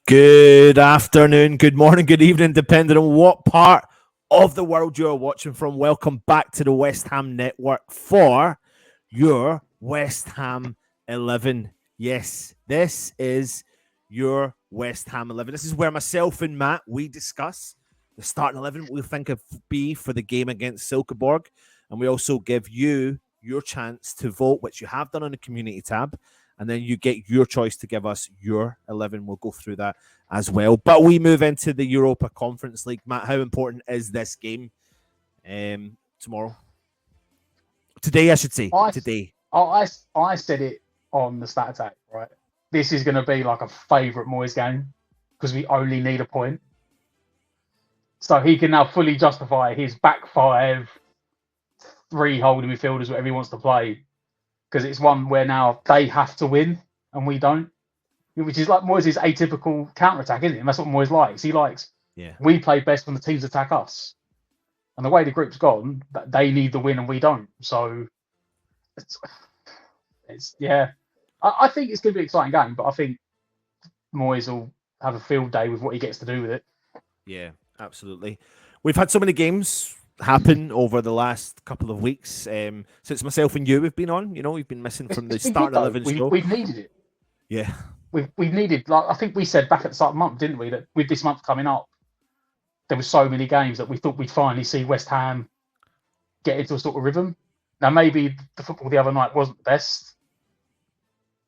Good afternoon, good morning, good evening, depending on what part of the world you're watching from. Welcome back to the West Ham Network for your West Ham 11. Yes, this is your West Ham 11. This is where myself and Matt, we discuss the starting 11 we think of be for the game against Silkeborg. And we also give you your chance to vote, which you have done on the community tab. And then you get your choice to give us your 11. We'll go through that as well. But we move into the Europa Conference League. Matt, how important is this game tomorrow? Today, I should say. Today. I said it on the stat attack, right? This is going to be like a favourite Moyes game because we only need a point. So he can now fully justify his back five, three holding midfielders, whatever he wants to play. Because it's one where now they have to win and we don't, which is like Moyes' atypical counter-attack, isn't it? And that's what Moyes likes. He likes, we play best when the teams attack us. And the way the group's gone, they need the win and we don't. So, it's I think it's going to be an exciting game, but I think Moyes will have a field day with what he gets to do with it. Yeah, absolutely. We've had so many games happen over the last couple of weeks since myself and you have been on. You know, we've been missing from the start 11 show. We've needed it. Yeah, we've needed, like I think we said back at the start of the month, didn't we, that with this month coming up, there were so many games that we thought we'd finally see West Ham get into a sort of rhythm. Now maybe the football the other night wasn't the best.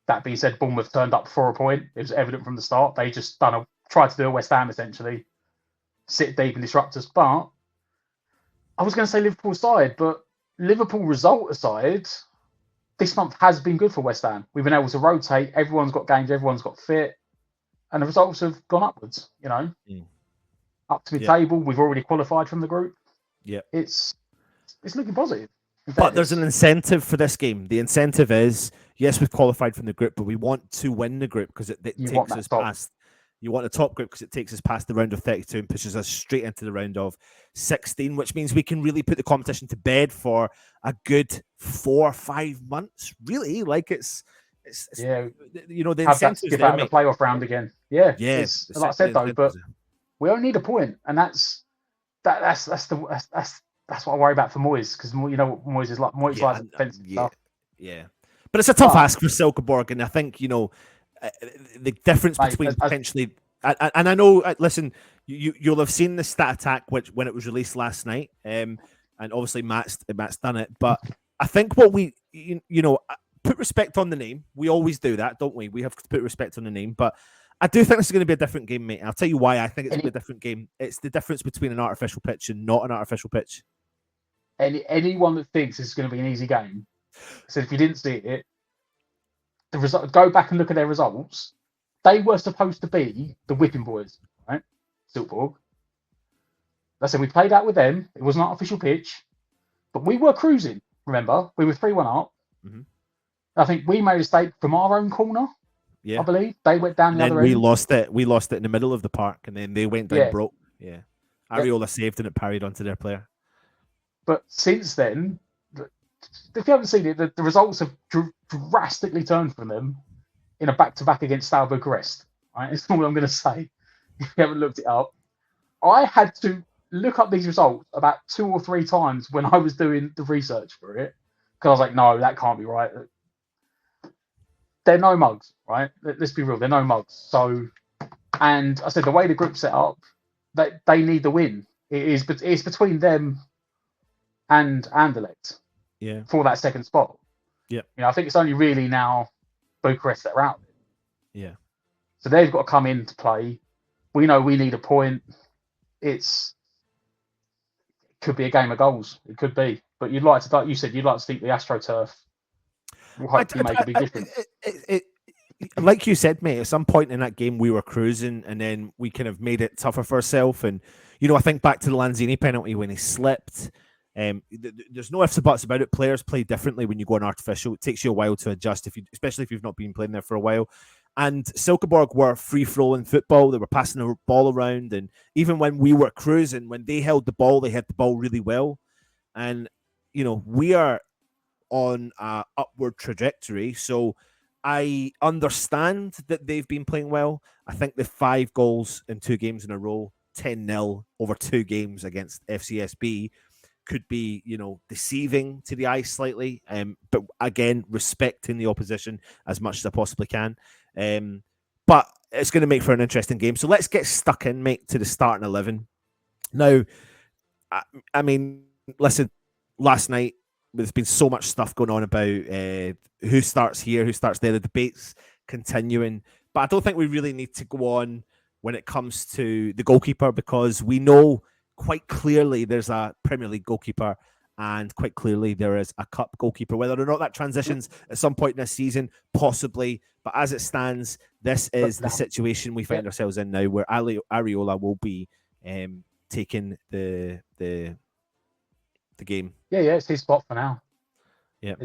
That being said, Bournemouth turned up for a point. It was evident from the start. They just tried to do a West Ham essentially, sit deep and disrupt us. But I was going to say Liverpool aside, but Liverpool result aside, this month has been good for West Ham. We've been able to rotate. Everyone's got games. Everyone's got fit. And the results have gone upwards, you know. Up to the table. We've already qualified from the group. Yeah. It's looking positive. But there's an incentive for this game. The incentive is, yes, we've qualified from the group, but we want to win the group because it takes us past. You want the top group because it takes us past the round of 32 and pushes us straight into the round of 16, which means we can really put the competition to bed for a good 4 or 5 months. Really, like it's you know, the incentives get out of the playoff round again. Yeah. Like I said though, but we only need a point, and that's what I worry about for Moyes, because you know what Moyes is like. Moyes likes defensive stuff. Yeah, but it's a tough ask for Silkeborg, and I think, you know, the difference between potentially, and I know, listen, you'll have seen the stat attack when it was released last night, and obviously Matt's done it, but I think what we put respect on the name. We always do that, don't we? We have to put respect on the name, but I do think this is going to be a different game, mate. I'll tell you why I think it's going to be a different game. It's the difference between an artificial pitch and not an artificial pitch. Anyone that thinks this is going to be an easy game, so if you didn't see it, the result, go back and look at their results. They were supposed to be the whipping boys, right? Silkeborg. I said we played out with them. It was an artificial pitch, but we were cruising. Remember, we were 3-1 up. Mm-hmm. I think we made a mistake from our own corner. Yeah, I believe they went down the other end. We lost it. We lost it in the middle of the park, and then they went down broke. Yeah, Areola saved and it parried onto their player. But since then, if you haven't seen it, the results have drastically turned from them in a back-to-back against Steaua Bucharest. Right? That's all I'm going to say. If you haven't looked it up, I had to look up these results about 2 or 3 times when I was doing the research for it, because I was like, no, that can't be right. They're no mugs, right? Let's be real, they're no mugs. So, and I said the way the group's set up, they need the win. It's between them and Anderlecht. Yeah. For that second spot. Yeah. You know, I think it's only really now Bucharest that are out. Yeah. So they've got to come in to play. We know we need a point. It could be a game of goals. It could be. But you'd like to, like you said, you'd like to think the AstroTurf will hopefully make a big difference. Like you said, mate, at some point in that game we were cruising and then we kind of made it tougher for ourselves. And, you know, I think back to the Lanzini penalty when he slipped. There's no ifs or buts about it. Players play differently when you go on artificial. It takes you a while to adjust, especially if you've not been playing there for a while. And Silkeborg were free-flowing football. They were passing the ball around, and even when we were cruising, when they held the ball, they had the ball really well. And you know, we are on a upward trajectory, so I understand that they've been playing well. I think the 5 goals in 2 games in a row, 10-0 over 2 games against FCSB could be, deceiving to the eye slightly. But again, respecting the opposition as much as I possibly can. But it's going to make for an interesting game. So let's get stuck in, mate, to the starting 11. Now, I mean, listen, last night, there's been so much stuff going on about who starts here, who starts there. The debate's continuing. But I don't think we really need to go on when it comes to the goalkeeper, because we know quite clearly there's a Premier League goalkeeper and quite clearly there is a cup goalkeeper. Whether or not that transitions at some point in this season, possibly. But as it stands, this is the situation we find ourselves in now, where Areola will be taking the game. Yeah, it's his spot for now. Yeah,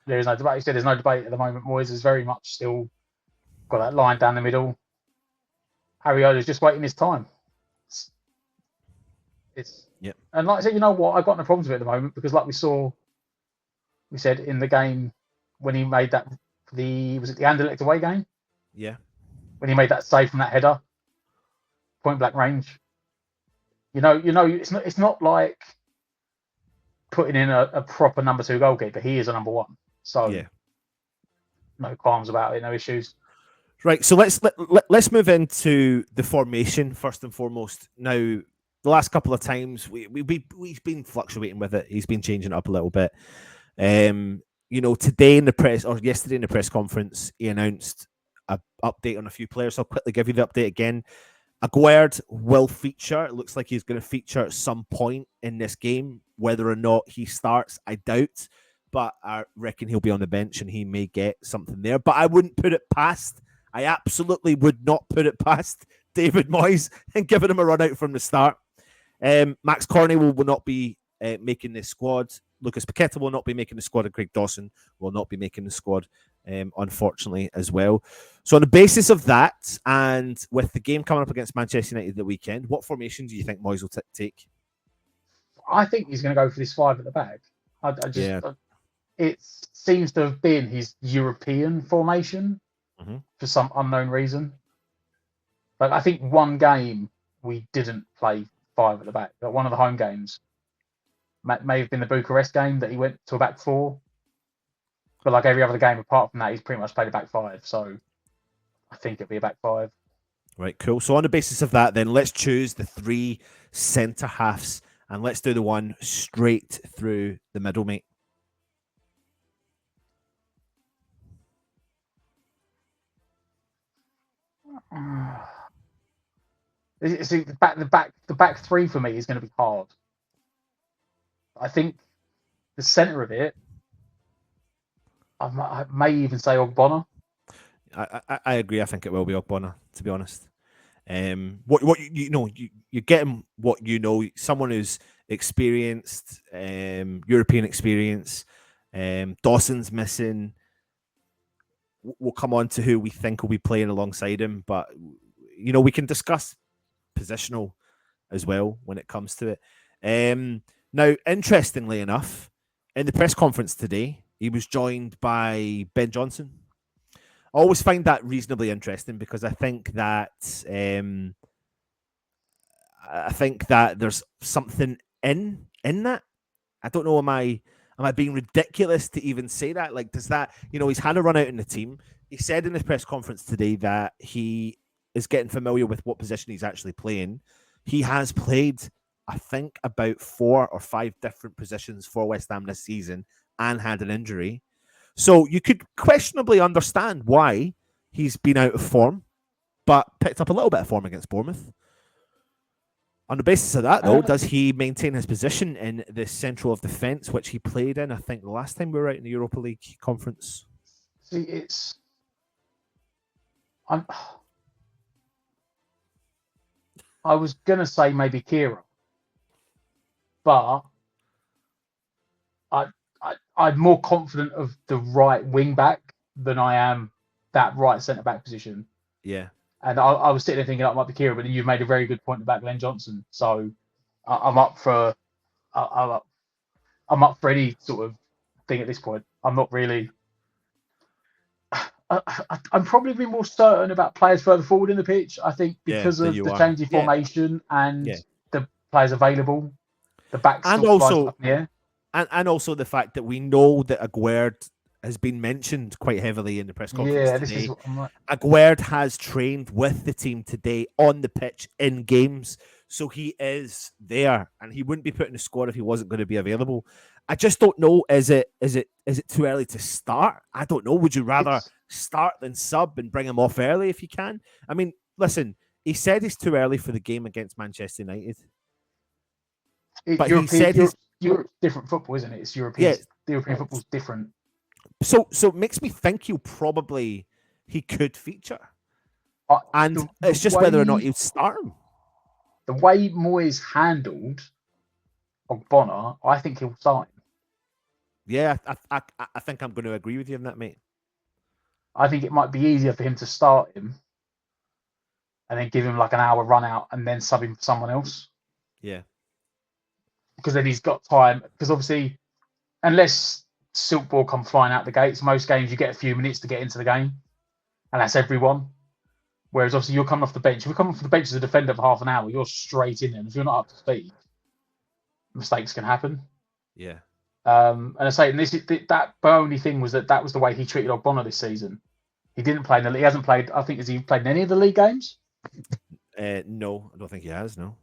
there is no debate. You said there's no debate at the moment. Moyes is very much still got that line down the middle. Ariola's just waiting his time. And like I said, you know what? I've got no problems with it at the moment, because like we said in the game when he made that was it the Anderlecht away game? Yeah. When he made that save from that header, point blank range. It's not like putting in a proper number 2 goalkeeper. He is a number 1. So yeah, no qualms about it, no issues. Right, so let's move into the formation first and foremost. Now, the last couple of times we've been fluctuating with it. He's been changing it up a little bit. Today in the press, or yesterday in the press conference, he announced an update on a few players. So I'll quickly give you the update again. Aguerd will feature. It looks like he's going to feature at some point in this game. Whether or not he starts, I doubt. But I reckon he'll be on the bench and he may get something there. But I wouldn't put it past. I absolutely would not put it past David Moyes and giving him a run out from the start. Max Corney will not be making this squad. Lucas Paqueta will not be making the squad, and Craig Dawson will not be making the squad, unfortunately, as well. So on the basis of that, and with the game coming up against Manchester United the weekend, what formation do you think Moyes will take? I think he's going to go for this 5 at the back. It seems to have been his European formation for some unknown reason. But I think one game we didn't play 5 at the back. But one of the home games may have been the Bucharest game that he went to a back 4. But like every other game apart from that, he's pretty much played a back 5. So I think it'll be a back 5. Right, cool. So on the basis of that, then let's choose the 3 centre halves and let's do the one straight through the middle, mate. See, the back 3 for me is going to be hard. I think the centre of it, I may even say Ogbonna. I agree. I think it will be Ogbonna, to be honest. You're getting what you know. Someone who's experienced, European experience. Dawson's missing. We'll come on to who we think will be playing alongside him, but we can discuss positional as well when it comes to it. Now, interestingly enough, in the press conference today, he was joined by Ben Johnson. I always find that reasonably interesting because I think that there's something in that. I don't know. Am I being ridiculous to even say that? Like, does that, he's had a run out in the team. He said in his press conference today that he is getting familiar with what position he's actually playing. He has played, I think, about 4 or 5 different positions for West Ham this season and had an injury. So you could questionably understand why he's been out of form, but picked up a little bit of form against Bournemouth. On the basis of that, though, does he maintain his position in the central of defence, which he played in, I think, the last time we were out in the Europa League conference? See, I was going to say maybe Kira, but I'm more confident of the right wing back than I am that right centre back position. Yeah. And I was sitting there thinking it might be Kira, but then you've made a very good point about Glenn Johnson. So I'm up for any sort of thing at this point. I'm not really. I'm probably more certain about players further forward in the pitch. I think because that of you the are. change in Yeah, formation and yeah. the players available, the back And still flies also up in the air. and also the fact that we know that Aguerd has been mentioned quite heavily in the press conference Yeah, this is today. what I'm like. Aguerd has trained with the team today on the pitch in games, so he is there, and he wouldn't be put in the squad if he wasn't going to be available. I just don't know. Is it too early to start? I don't know. Would you rather It's start than sub and bring him off early if you can? I mean, listen, he said it's too early for the game against Manchester United, but he European. said his Europe's different football, isn't it? It's yeah. European. The European football's different. So it makes me think he could feature, and The it's just whether or not way you'd start him. Moyes handled Ogbonna, I think he'll start him. Yeah, I think I'm going to agree with you on that, mate. I think it might be easier for him to start him and then give him like an hour run out and then sub him for someone else. Yeah, Because then he's got time. Because obviously, unless Silkeborg come flying out the gates, most games you get a few minutes to get into the game, and that's everyone. Whereas obviously you're coming off the bench. If you come off the bench as a defender for half an hour, you're straight in there. And if you're not up to speed, mistakes can happen. yeah. And I say, and that only thing was that was the way he treated Ogbonna this season. He didn't play in the league. He hasn't played. I think has he played in any of the league games? No, I don't think he has. No.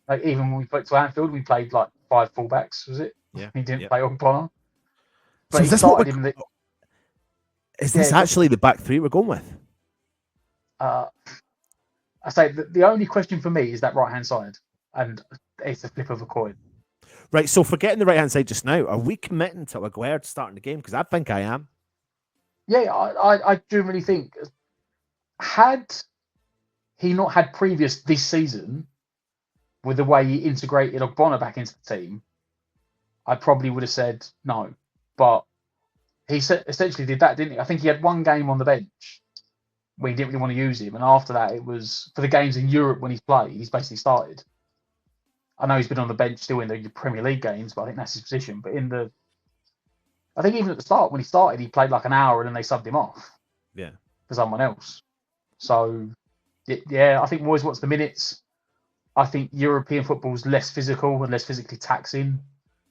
Like even when we put to Anfield, we played like 5 fullbacks. Was it? Yeah. He didn't Yep. play Ogbonna, but So he is this what started him. is this actually the back three we're going with? I say the only question for me is that right hand side, and it's a flip of a coin. Right. So forgetting the right hand side just now, are we committing to Aguerd starting the game? Because I think I am. Yeah, I genuinely think had he not had previous this season with the way he integrated Ogbonna back into the team, I probably would have said no. But he essentially did that, didn't he? I think he had one game on the bench where he didn't really want to use him, and after that, it was for the games in Europe when he's played. He's basically started. I know he's been on the bench still in the Premier League games, but I think that's his position. But I think even at the start when he started, he played like an hour and then they subbed him off. Yeah. For someone else. So yeah, I think Moyes wants the minutes. I think European football's less physical and less physically taxing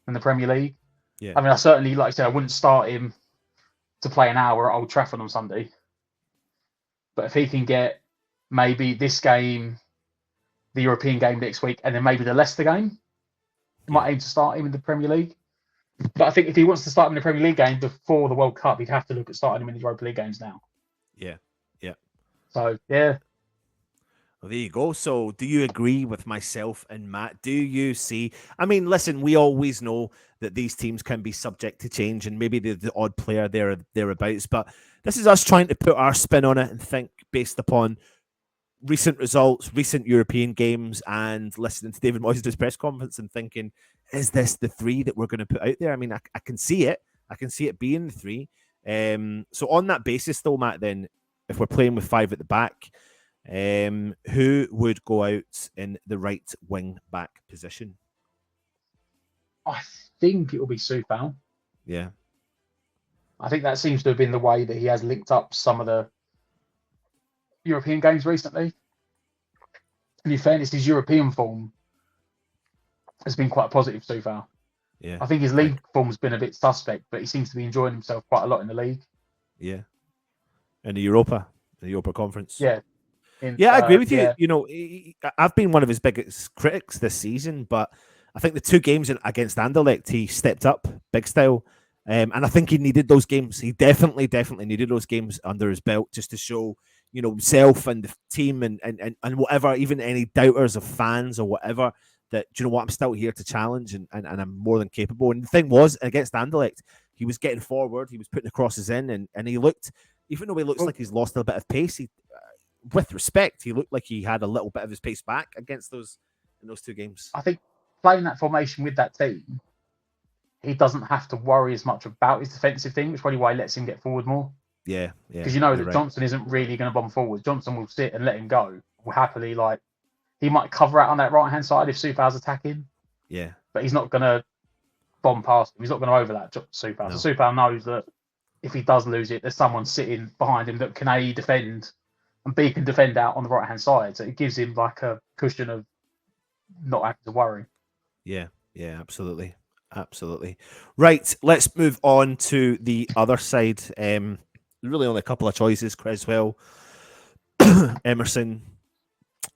than the Premier League. Yeah. I mean, I certainly, like I said, I wouldn't start him to play an hour at Old Trafford on Sunday. But if he can get maybe this game, the European game next week, and then maybe the Leicester game, he might aim to start him in the Premier League. But I think if he wants to start him in the Premier League game before the World Cup, he'd have to look at starting him in the Europa League games now. Yeah. Yeah. So, yeah. Well, there you go. So, do you agree with myself and Matt? Do you see? I mean, listen, we always know that these teams can be subject to change, and maybe the odd player thereabouts. But this is us trying to put our spin on it and think based upon recent results, recent European games, and listening to David Moyes' press conference and thinking, is this the three that we're going to put out there? I mean, I can see it. I can see it being the three. So on that basis, though, Matt, then if we're playing with 5 at the back. Who would go out in the right wing back position? I think it will be Soufal. Yeah. I think that seems to have been the way that he has linked up some of the European games recently. And in fairness, his European form has been quite positive, Soufal. Yeah. I think his league form's been a bit suspect, but he seems to be enjoying himself quite a lot in the league. Yeah. In the Europa Conference. Yeah. I agree with you. Yeah. You know, I've been one of his biggest critics this season, but I think the 2 games against Anderlecht, he stepped up big style. And I think he needed those games. He definitely needed those games under his belt just to show, you know, himself and the team and whatever, even any doubters of fans or whatever, that, do you know what, I'm still here to challenge and I'm more than capable. And the thing was, against Anderlecht, he was getting forward, he was putting the crosses in, and he looked, even though he looks like he's lost a bit of pace, with respect, he looked like he had a little bit of his pace back against those 2 games. I think playing that formation with that team, he doesn't have to worry as much about his defensive thing, which is probably why he lets him get forward more. Yeah. Because you know that Johnson isn't really going to bomb forward. Johnson will sit and let him go. Will happily, like, he might cover out on that right hand side if Soufal's attacking. Yeah. But he's not going to bomb past him. He's not going to overlap Soufal. No. So Soufal knows that if he does lose it, there's someone sitting behind him that can A, defend, and B, can defend out on the right hand side. So it gives him like a cushion of not having to worry. Yeah, absolutely. Absolutely. Right, let's move on to the other side. Really only a couple of choices, Creswell, Emerson.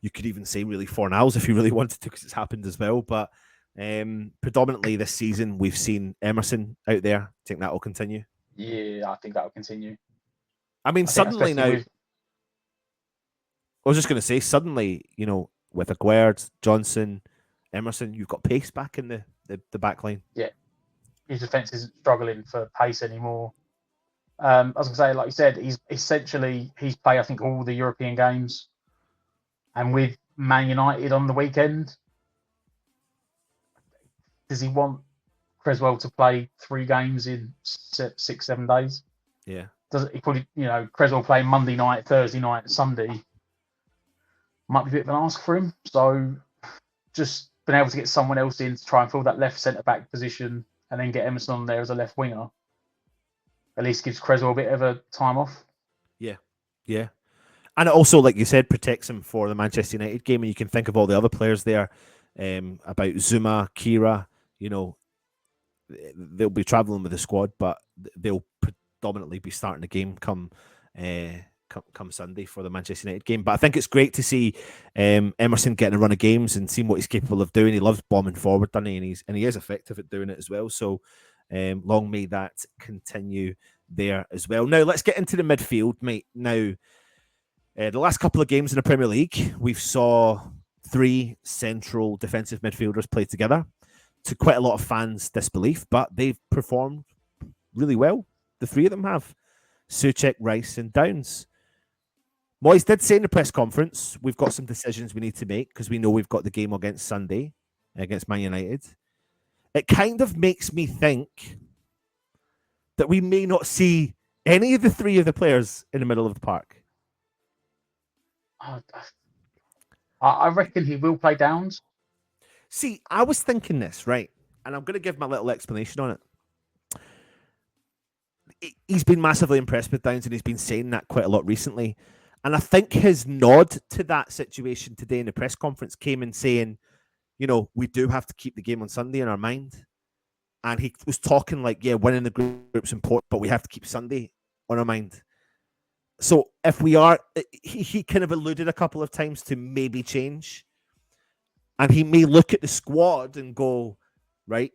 You could even say really Fornals if you really wanted to, because it's happened as well. But predominantly this season, we've seen Emerson out there. I think that will continue. Yeah, I think that will continue. I mean, suddenly now, with... I was just going to say, suddenly, with Aguerd, Johnson, Emerson, you've got pace back in the back line. Yeah, his defence isn't struggling for pace anymore. I was going to say, like you said, he's played, I think, all the European games. And with Man United on the weekend, does he want Creswell to play 3 games in 6-7 days? Yeah. Does he probably, Creswell playing Monday night, Thursday night, Sunday might be a bit of an ask for him. So just been able to get someone else in to try and fill that left centre back position and then get Emerson on there as a left winger. At least gives Creswell a bit of a time off. Yeah. And it also, like you said, protects him for the Manchester United game. And you can think of all the other players there, about Zuma, Kira, they'll be travelling with the squad, but they'll predominantly be starting the game come Sunday for the Manchester United game. But I think it's great to see Emerson getting a run of games and seeing what he's capable of doing. He loves bombing forward, doesn't he? And he is effective at doing it as well. So long may that continue there as well. Now, let's get into the midfield, mate. Now, the last couple of games in the Premier League, we've saw 3 central defensive midfielders play together, to quite a lot of fans' disbelief, but they've performed really well. The 3 of them have. Souček, Rice, and Downs. Moyes did say in the press conference, we've got some decisions we need to make because we know we've got the game against Sunday, against Man United. It kind of makes me think that we may not see any of the 3 of the players in the middle of the park. I reckon he will play Downs. See, I was thinking this, right? And I'm going to give my little explanation on it. He's been massively impressed with Downs, and he's been saying that quite a lot recently. And I think his nod to that situation today in the press conference came in saying, we do have to keep the game on Sunday in our mind. And he was talking like, winning the group's important, but we have to keep Sunday on our mind. So if we are, he kind of alluded a couple of times to maybe change. And he may look at the squad and go, right,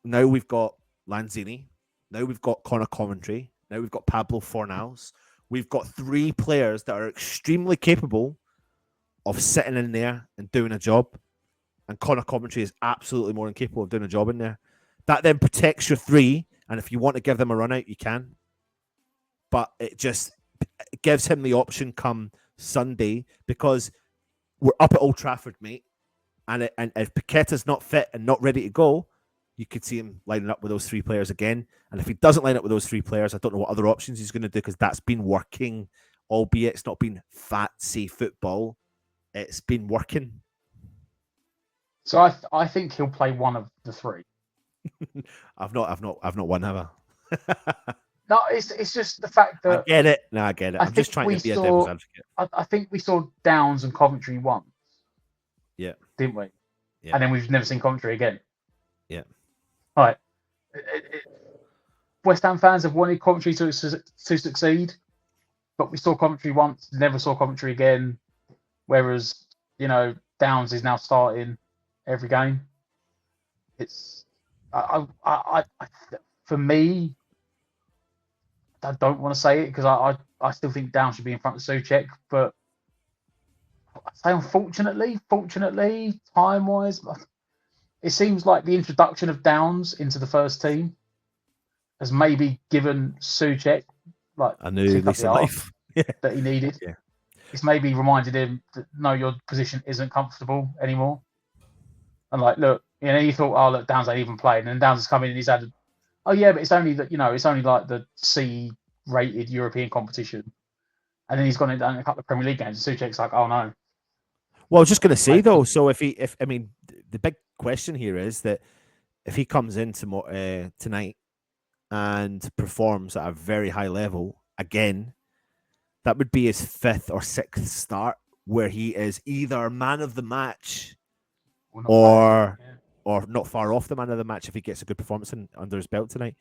now we've got Lanzini, now we've got Connor Coventry, now we've got Pablo Fornals. We've got 3 players that are extremely capable of sitting in there and doing a job. And Connor Coventry is absolutely more than capable of doing a job in there. That then protects your 3. And if you want to give them a run out, you can. But it just gives him the option come Sunday, because we're up at Old Trafford, mate. And if Paqueta's not fit and not ready to go, you could see him lining up with those 3 players again. And if he doesn't line up with those 3 players, I don't know what other options he's going to do, because that's been working, albeit it's not been fancy football. It's been working. So I think he'll play one of the 3. I've not won, have I? No, it's just the fact that I get it. No, I get it. I'm just trying to be a devil's advocate. I think we saw Downs and Coventry once. Yeah. Didn't we? Yeah. And then we've never seen Coventry again. Yeah. All right. West Ham fans have wanted Coventry to succeed, but we saw Coventry once, never saw Coventry again. Whereas, Downs is now starting every game. It's for me, I don't want to say it because I still think Downs should be in front of Souček, but I say unfortunately, fortunately, time-wise, it seems like the introduction of Downs into the first team has maybe given Souček like a new lease of life that he needed. Yeah. It's maybe reminded him that no, your position isn't comfortable anymore. And like, look, you thought, oh look, Downs ain't even played, and then Downs has come in and he's had, oh yeah, but it's only that it's only like the C-rated European competition, and then he's gone in a couple of Premier League games. And Souček's like, oh no. Well, I was just going to say though, so if I mean, the big question here is that if he comes in tonight and performs at a very high level again, that would be his 5th or 6th start where he is either man of the match or not far off the man of the match if he gets a good performance under his belt tonight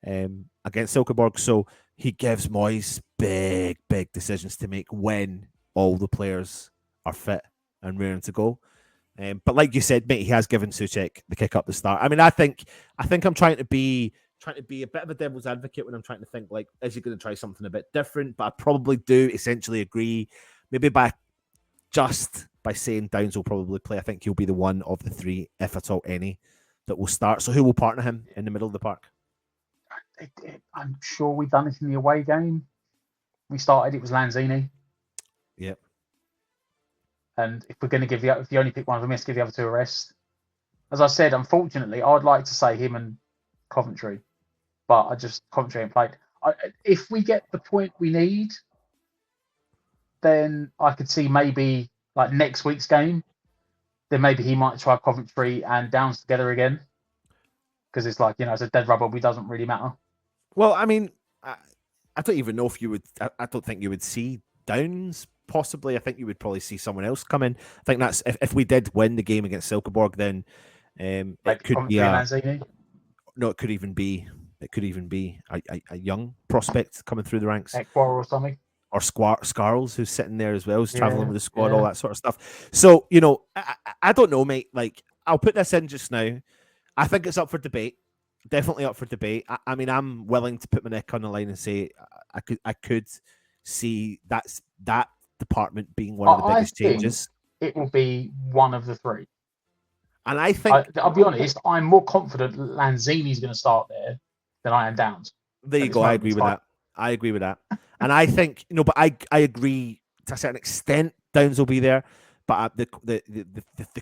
against Silkeborg. So he gives Moyes big decisions to make when all the players are fit and raring to go. But like you said, mate, he has given Souček the kick up the start. I mean, I think I'm trying to be a bit of a devil's advocate when I'm trying to think, like, is he going to try something a bit different? But I probably do essentially agree. Maybe by saying Downs will probably play, I think he'll be the one of the 3, if at all any, that will start. So who will partner him in the middle of the park? I'm sure we've done it in the away game. We started, it was Lanzini. Yep. And if we're going to give if you only pick one of them, let's give the other 2 a rest. As I said, unfortunately, I'd like to say him and Coventry, but Coventry ain't played. If we get the point we need, then I could see maybe like next week's game, then maybe he might try Coventry and Downs together again. Because it's like, it's a dead rubber. It doesn't really matter. Well, I mean, I don't even know if you would. I don't think you would see Downs. Possibly, I think you would probably see someone else come in. I think that's if we did win the game against Silkeborg, then it could be it could even be a young prospect coming through the ranks, Ekwa or something, or Scarles, who's sitting there as well, who's traveling with the squad, all that sort of stuff. So I don't know, mate. Like, I'll put this in just now. I think it's up for debate. Definitely up for debate. I mean, I'm willing to put my neck on the line and say I could see that department being one of the biggest changes. It will be one of the 3. And I think I'll be honest, I'm more confident Lanzini's going to start there than I am Downs. There you go. I agree with that. And I think but I agree to a certain extent. Downs will be there, but the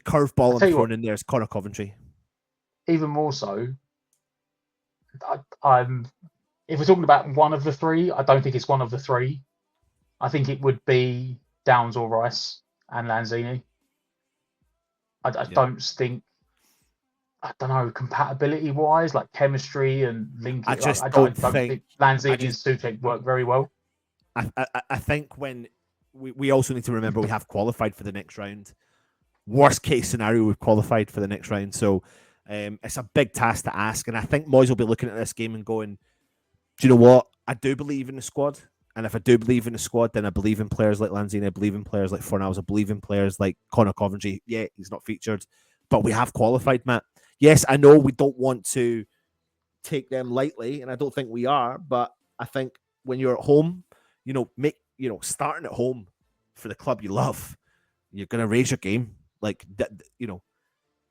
curveball I'm throwing in there is Connor Coventry. Even more so, if we're talking about one of the 3, I don't think it's one of the 3. I think it would be Downs or Rice and Lanzini. I don't think, I don't know, compatibility wise, like chemistry and linking. I don't think Lanzini and Souček work very well. I think when we also need to remember we have qualified for the next round. Worst case scenario, we've qualified for the next round. So it's a big task to ask. And I think Moyes will be looking at this game and going, do you know what? I do believe in the squad. And if I do believe in the squad, then I believe in players like Lanzini, I believe in players like Fornals, I believe in players like Connor Coventry. Yeah, he's not featured, but we have qualified, Matt. Yes, I know we don't want to take them lightly, and I don't think we are, but I think when you're at home, starting at home for the club you love, you're going to raise your game. Like,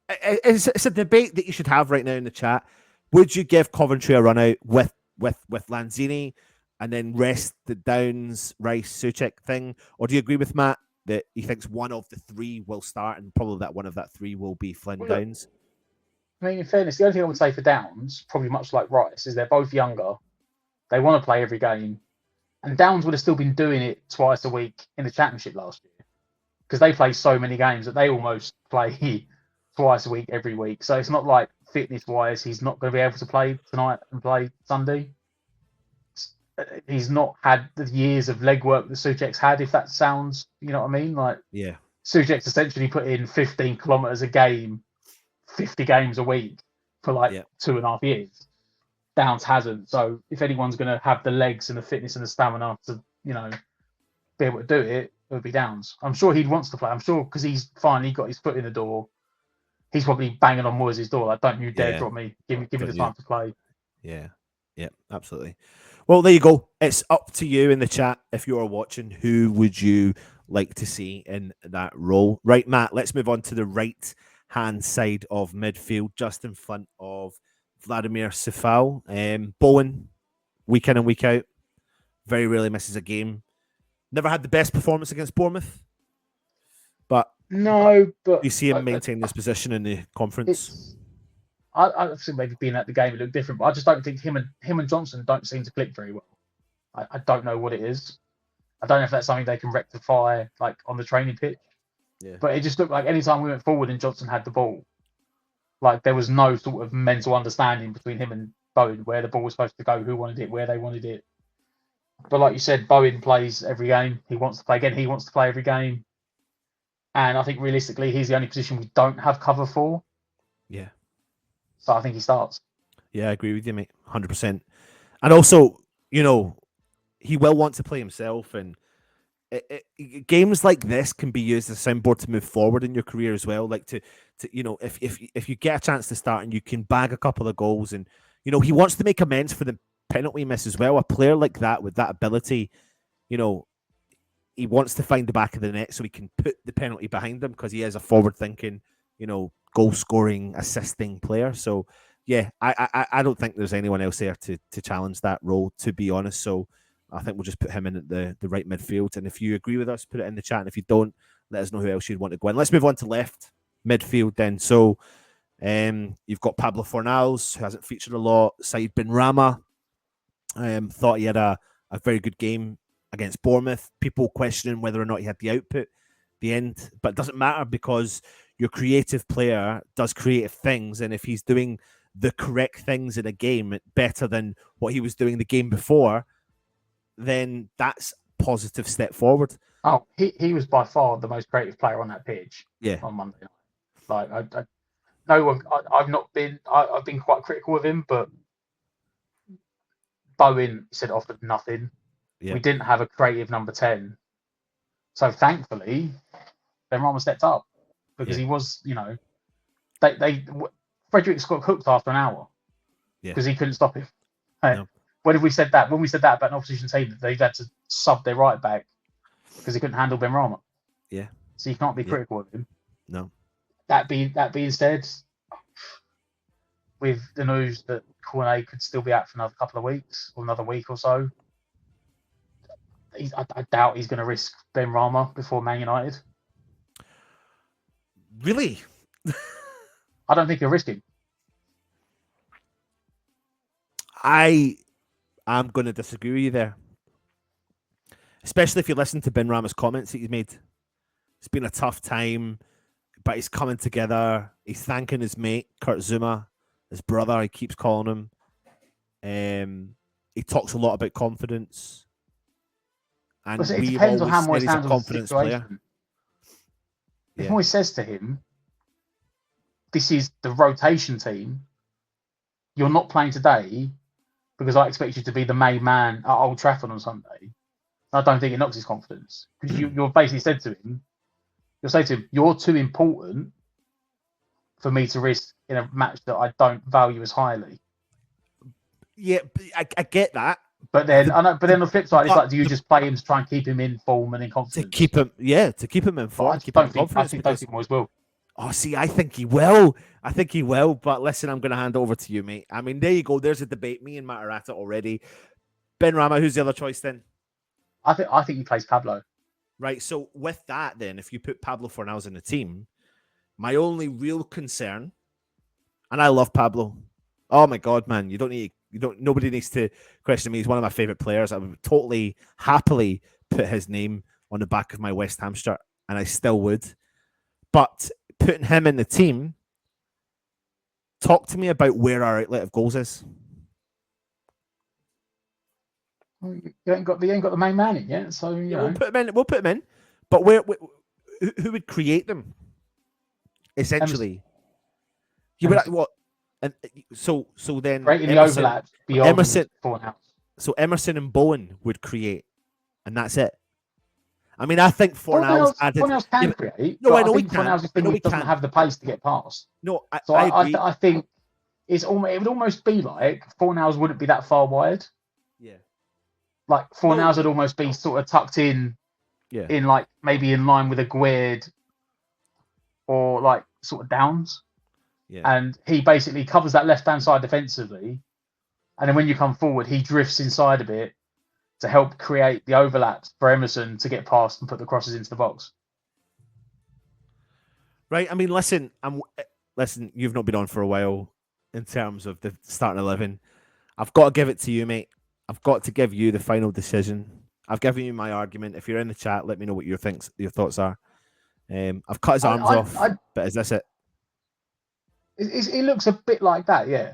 it's a debate that you should have right now in the chat. Would you give Coventry a run out with Lanzini and then rest the Downs, Rice, Souček thing? Or do you agree with Matt that he thinks one of the 3 will start and probably that one of that 3 will be Flynn Downs? I mean, in fairness, the only thing I would say for Downs, probably much like Rice, is they're both younger. They want to play every game. And Downs would have still been doing it twice a week in the Championship last year. Because they play so many games that they almost play twice a week every week. So it's not like fitness-wise he's not going to be able to play tonight and play Sunday. He's not had the years of legwork that Souček's had, if that sounds, you know what I mean? Like, yeah, Souček's essentially put in 15 kilometers a game, 50 games a week for 2.5 years. Downs hasn't. So if anyone's going to have the legs and the fitness and the stamina to, be able to do it, it would be Downs. I'm sure he wants to play. I'm sure because he's finally got his foot in the door. He's probably banging on Moyes' door. Like, don't you dare drop me. Give me the time to play. Yeah, absolutely. Well, there you go. It's up to you in the chat. If you are watching, who would you like to see in that role? Right, Matt, let's move on to the right-hand side of midfield, just in front of Vladimir Sifal. Bowen, week in and week out, very rarely misses a game. Never had the best performance against Bournemouth, but you see him maintain this position in the conference. I think maybe being at the game it looked different, but I just don't think him and Johnson don't seem to click very well. I don't know what it is. I don't know if that's something they can rectify like on the training pitch. Yeah. But it just looked like anytime we went forward and Johnson had the ball, like there was no sort of mental understanding between him and Bowen, where the ball was supposed to go, who wanted it, where they wanted it. But like you said, Bowen plays every game. He wants to play again. He wants to play every game. And I think realistically, he's the only position we don't have cover for. Yeah. So I think he starts. Yeah, I agree with you, mate. 100%. And also, he will want to play himself, and games like this can be used as a soundboard to move forward in your career as well. Like to if you get a chance to start and you can bag a couple of goals, and he wants to make amends for the penalty miss as well. A player like that with that ability, he wants to find the back of the net so he can put the penalty behind him because he is a forward-thinking, goal-scoring, assisting player. So, yeah, I don't think there's anyone else there to challenge that role, to be honest. So I think we'll just put him in at the right midfield. And if you agree with us, put it in the chat. And if you don't, let us know who else you'd want to go in. Let's move on to left midfield then. So you've got Pablo Fornals, who hasn't featured a lot. Said Benrahma, thought he had a very good game against Bournemouth. People questioning whether or not he had the output at the end, but it doesn't matter because your creative player does creative things, and if he's doing the correct things in a game better than what he was doing the game before, then that's a positive step forward. Oh, he was by far the most creative player on that pitch. Yeah, on Monday night. Like no one, I've been quite critical of him, but Bowen said offered nothing. yeah. We didn't have a creative number 10. So thankfully, Benrahma stepped up because he was, Fredericks got hooked after an hour because he couldn't stop him. No. When have we said that? When we said that about an opposition team, that they've had to sub their right back because he couldn't handle Benrahma. Yeah. So you can't be critical of him. No. That being said, with the news that Cornet could still be out for another couple of weeks or another week or so, I doubt he's going to risk Benrahma before Man United. Really? I don't think he'll risk him. I'm going to disagree with you there. Especially if you listen to Benrahma's comments that he's made. It's been a tough time, but he's coming together. He's thanking his mate, Kurt Zuma, his brother, he keeps calling him. He talks a lot about confidence. And it depends on how Moyes handles the situation. Player. If Moyes says to him, this is the rotation team, you're not playing today because I expect you to be the main man at Old Trafford on Sunday, I don't think it knocks his confidence. Because you're basically said to him, you'll say to him, you're too important for me to risk in a match that I don't value as highly. Yeah, I get that. But then, on the flip side, it's like, do you just play him to try and keep him in form and in confidence? To keep him in form. I don't think Moyes will. Oh, see, I think he will. But listen, I'm going to hand over to you, mate. I mean, there you go. There's a debate. Me and Matt are at it already. Benrahma, who's the other choice then? I think he plays Pablo. Right. So with that, then, if you put Pablo Fornals in the team, my only real concern, and I love Pablo. Oh my God, man! Nobody needs to question me. He's one of my favorite players. I would totally happily put his name on the back of my West Ham shirt, and I still would. But putting him in the team, talk to me about where our outlet of goals is. You ain't got the main man in yet, so we'll put him in. But who would create them? Essentially, you would what? And so then creating the overlap beyond Emerson. Fornals. So Emerson and Bowen would create, and that's it. I mean, I think Fornals can create. No, I know he can. Fornals doesn't have the pace to get past. No, I agree. I think it would almost be like Fornals wouldn't be that far wide. Yeah. Like Fornals would almost be sort of tucked in, in like maybe in line with a Guerd or like sort of Downs. Yeah. And he basically covers that left-hand side defensively. And then when you come forward, he drifts inside a bit to help create the overlaps for Emerson to get past and put the crosses into the box. Right. I mean, listen, you've not been on for a while in terms of the starting 11. I've got to give it to you, mate. I've got to give you the final decision. I've given you my argument. If you're in the chat, let me know what your thoughts are. I've cut his arms off, but is this it? It looks a bit like that, yeah.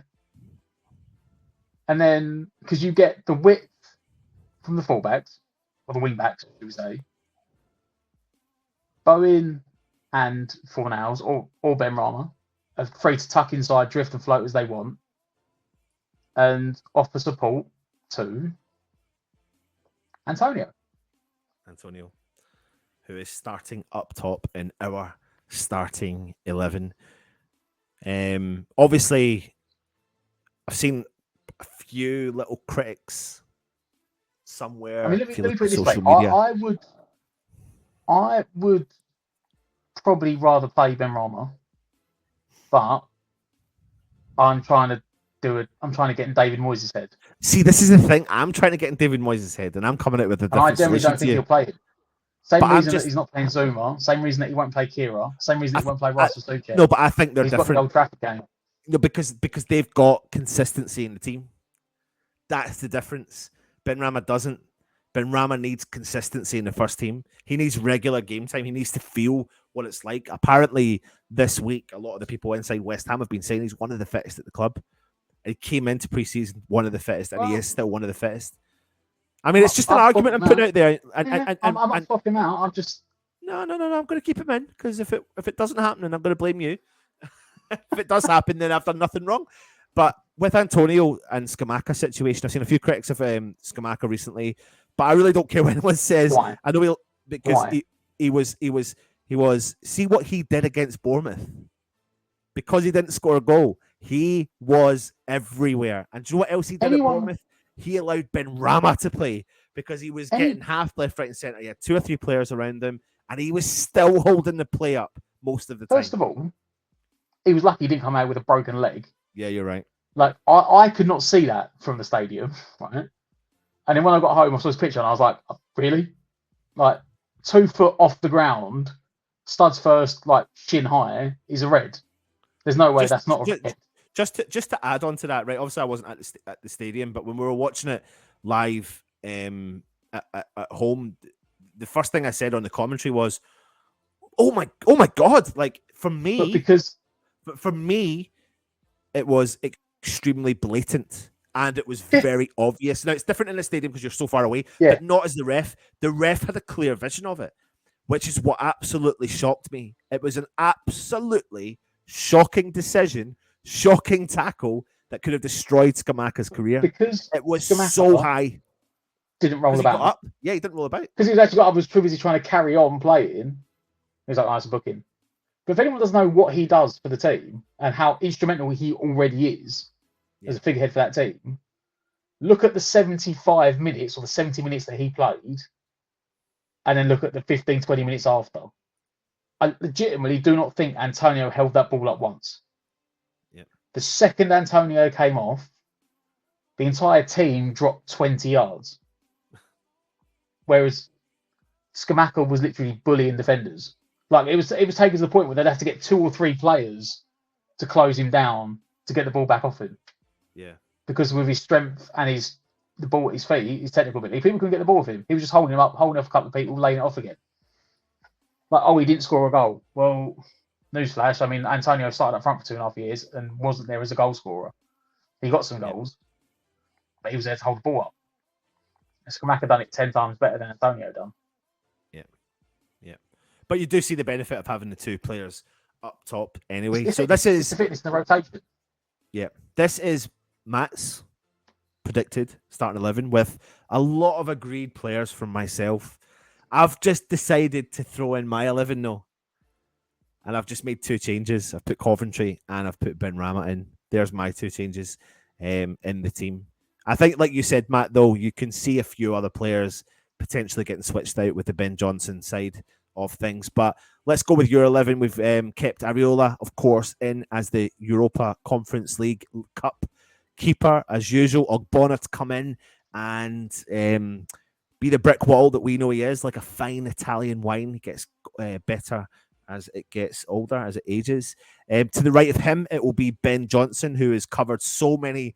And then, because you get the width from the fullbacks, or the wingbacks, should we say, Bowen and Fornals or Ben Rama are free to tuck inside, drift and float as they want, and offer support to Antonio, who is starting up top in our starting 11. Obviously, I've seen a few little critics somewhere. I mean, let me put it this way: social media. I would probably rather play Ben Rama, but I'm trying to do it. I'm trying to get in David Moyes' head. See, this is the thing. I'm trying to get in David Moyes' head, and I'm coming out with a different I generally solution don't think to you. he'll play him. Same But reason that he's not playing Zuma. Same reason that he won't play Kira. Same reason that he won't play Russell Suchet. No, but I think they're different. Got the Old Trafford game. No, because they've got consistency in the team. That's the difference. Ben Rama doesn't. Ben Rama needs consistency in the first team. He needs regular game time. He needs to feel what it's like. Apparently, this week, a lot of the people inside West Ham have been saying he's one of the fittest at the club. He came into pre-season one of the fittest, and he is still one of the fittest. I mean, it's just an argument I'm putting out there. I'm not swapping him out. I'm just no. I'm going to keep him in because if it doesn't happen, then I'm going to blame you. If it does happen, then I've done nothing wrong. But with Antonio and Scamacca situation, I've seen a few critics of Scamacca recently, but I really don't care what anyone says. Why? I know he was. See what he did against Bournemouth. Because he didn't score a goal, he was everywhere. And do you know what else he did at Bournemouth? He allowed Ben Rama to play because he was getting half left, right, and centre. He had 2 or 3 players around him, and he was still holding the play up most of the time. First of all, he was lucky he didn't come out with a broken leg. Yeah, you're right. Like, I could not see that from the stadium, right? And then when I got home, I saw his picture, and I was like, oh, really? Like, 2 foot off the ground, studs first, like, shin high, is a red. There's no way that's not a red. Just to add on to that, right? Obviously, I wasn't at the stadium, but when we were watching it live at home, the first thing I said on the commentary was, "Oh my God!" Like for me, for me, it was extremely blatant and it was very obvious. Now it's different in the stadium because you're so far away, but not as the ref. The ref had a clear vision of it, which is what absolutely shocked me. It was an absolutely shocking decision. Shocking tackle that could have destroyed Scamacca's career. Because it was so high. Didn't roll about. Yeah, he didn't roll about. Because he was actually was too busy trying to carry on playing. He was like, it's a booking. But if anyone doesn't know what he does for the team and how instrumental he already is as a figurehead for that team, look at the 75 minutes or the 70 minutes that he played and then look at the 15, 20 minutes after. I legitimately do not think Antonio held that ball up once. The second Antonio came off, the entire team dropped 20 yards. Whereas Scamacca was literally bullying defenders. Like it was taken to the point where they'd have to get 2 or 3 players to close him down to get the ball back off him. Yeah. Because with his strength and the ball at his feet, his technical ability, people couldn't get the ball off him. He was just holding him up, holding off a couple of people, laying it off again. Like, he didn't score a goal. Well, newsflash, I mean, Antonio started up front for 2.5 years and wasn't there as a goal scorer. He got some goals, but he was there to hold the ball up. Scamacca done it 10 times better than Antonio done. Yeah. But you do see the benefit of having the 2 players up top anyway. It's the fitness in the rotation. Yeah. This is Matt's predicted starting 11 with a lot of agreed players from myself. I've just decided to throw in my 11 though. And I've just made 2 changes. I've put Coventry and I've put Ben Rama in. There's my 2 changes in the team. I think, like you said, Matt, though, you can see a few other players potentially getting switched out with the Ben Johnson side of things. But let's go with your 11. We've kept Areola, of course, in as the Europa Conference League Cup keeper, as usual. Ogbonna to come in and be the brick wall that we know he is, like a fine Italian wine. He gets better as it gets older, as it ages. To the right of him, it will be Ben Johnson, who has covered so many,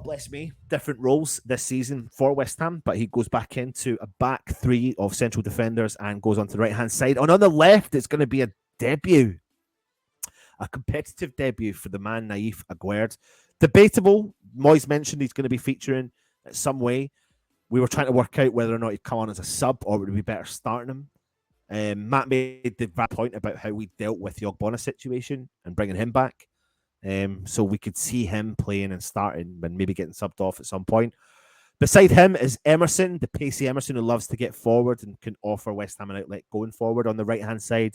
bless me, different roles this season for West Ham, but he goes back into a back 3 of central defenders and goes onto the right-hand side. And on the left, it's going to be a debut, a competitive debut for the man, Naif Aguerd. Debatable. Moyes mentioned he's going to be featuring in some way. We were trying to work out whether or not he'd come on as a sub or would it be better starting him. Matt made the point about how we dealt with the Ogbonna situation and bringing him back. So we could see him playing and starting and maybe getting subbed off at some point. Beside him is Emerson, the pacey Emerson who loves to get forward and can offer West Ham an outlet going forward. On the right-hand side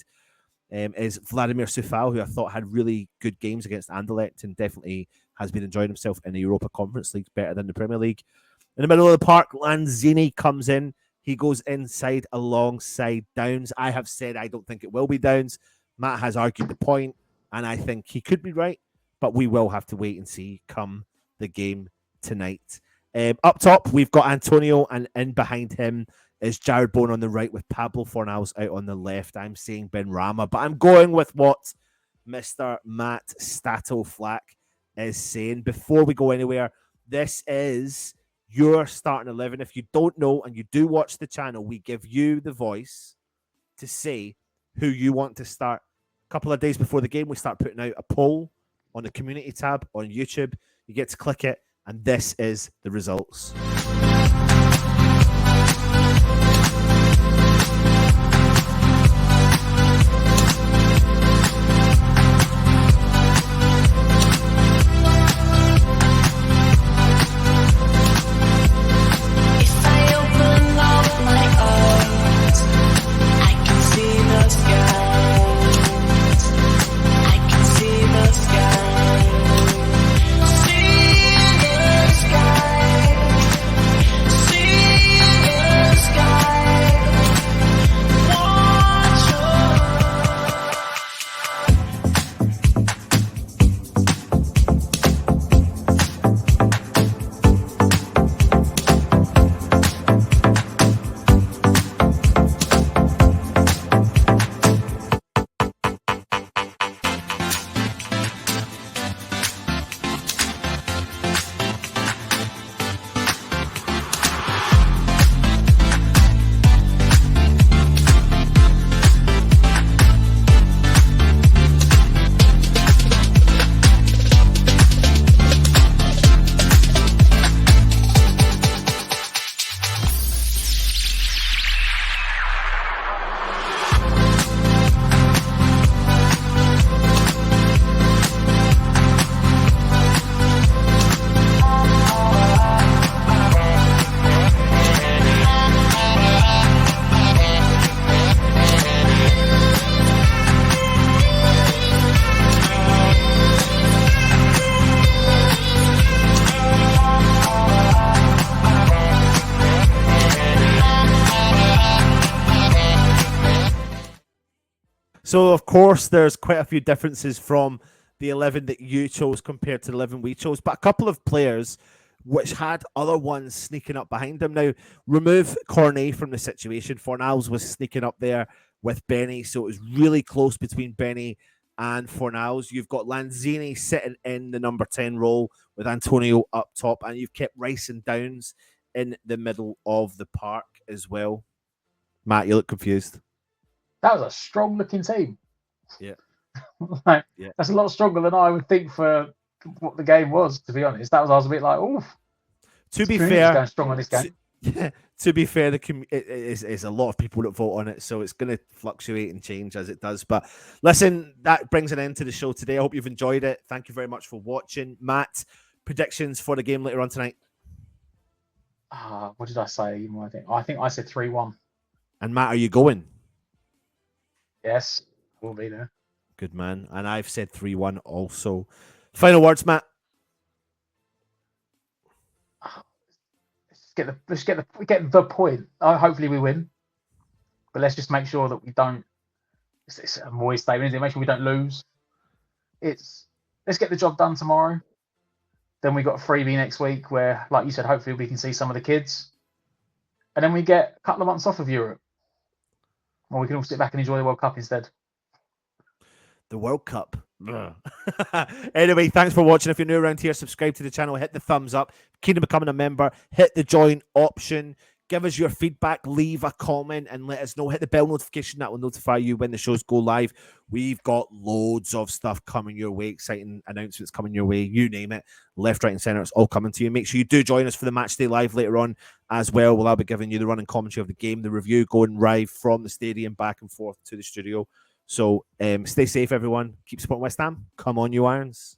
is Vladimir Sufal, who I thought had really good games against Anderlecht and definitely has been enjoying himself in the Europa Conference League better than the Premier League. In the middle of the park, Lanzini comes in. He goes inside alongside Downs. I have said I don't think it will be Downs. Matt has argued the point, and I think he could be right, but we will have to wait and see come the game tonight. Up top, we've got Antonio, and in behind him is Jared Bowen on the right with Pablo Fornals out on the left. I'm saying Ben Rama, but I'm going with what Mr. Matt Stato Flack is saying. Before we go anywhere, this is your starting 11. If you don't know and you do watch the channel, we give you the voice to say who you want to start. A couple of days before the game, we start putting out a poll on the community tab on YouTube. You get to click it, and this is the results. So, of course, there's quite a few differences from the 11 that you chose compared to the 11 we chose, but a couple of players which had other ones sneaking up behind them. Now, remove Cornet from the situation. Fornals was sneaking up there with Benny, so it was really close between Benny and Fornals. You've got Lanzini sitting in the number 10 role with Antonio up top, and you've kept Rice and Downs in the middle of the park as well. Matt, you look confused. That was a strong-looking team. Yeah. That's a lot stronger than I would think for what the game was, to be honest. I was a bit like, oh. To be fair, going strong on this game. To be fair, it is a lot of people that vote on it, so it's going to fluctuate and change as it does. But listen, that brings an end to the show today. I hope you've enjoyed it. Thank you very much for watching. Matt, predictions for the game later on tonight? What did I say? I think I said 3-1. And Matt, are you going? Yes, we'll be there. Good man. And I've said 3-1 also. Final words, Matt. Let's get the point. Hopefully we win, but let's just make sure that we don't. It's a Moyes statement, isn't it? Make sure we don't lose. Let's get the job done tomorrow. Then we got a freebie next week where, like you said, hopefully we can see some of the kids, and then we get a couple of months off of Europe, or we can all sit back and enjoy the World Cup instead. The World Cup. Anyway, thanks for watching. If you're new around here, subscribe to the channel, hit the thumbs up. Keen to becoming a member, hit the join option. Give us your feedback, leave a comment, and let us know. Hit the bell notification that will notify you when the shows go live. We've got loads of stuff coming your way, exciting announcements coming your way. You name it, left, right, and centre. It's all coming to you. Make sure you do join us for the match day live later on as well. I'll be giving you the running commentary of the game, the review going live from the stadium back and forth to the studio. So stay safe, everyone. Keep supporting West Ham. Come on, you Irons.